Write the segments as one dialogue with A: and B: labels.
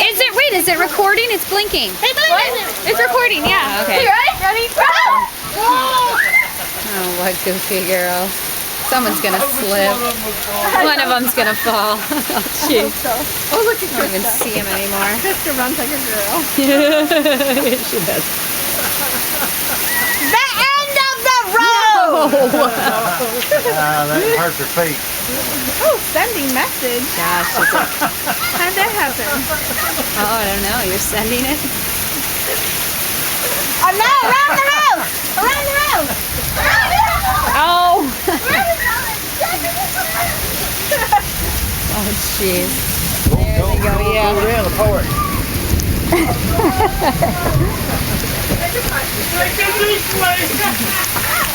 A: Is it recording? It's blinking.
B: Hey,
A: It's recording, yeah. Okay.
B: Ready?
A: Oh, what goofy girl. Someone's gonna slip. One of them's gonna fall. Oh, jeez.
B: Oh, look at
A: I don't even see him anymore.
B: Krista runs like a girl.
A: She does.
B: The end of the road!
C: That hurts her feet.
B: Oh, sending message.
A: Gosh,
B: How'd that happen?
A: oh, I don't know. You're sending it?
B: Oh no, around the road! Around the road!
A: Oh! Oh, jeez. There we go, yeah.
C: Go down the port.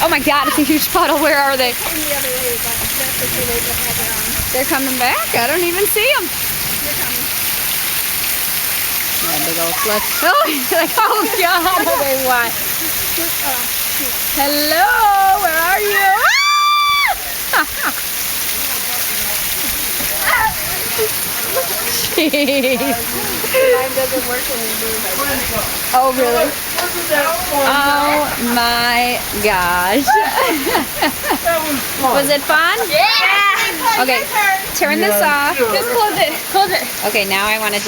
A: Oh my God, it's a huge puddle. Where are they?
B: Came the other way, but that's the way they have it on.
A: They're coming back? I don't even see them.
B: You're coming.
A: Yeah, big old flood. Oh, he's like, oh God, what do they want? Hello, where are you? Jeez.
B: Mine doesn't work when we move.
A: Oh, really? Oh my gosh. Was it fun?
B: Yeah!
A: Okay, turn this off.
B: Just close it. Close it.
A: Okay, now I want to just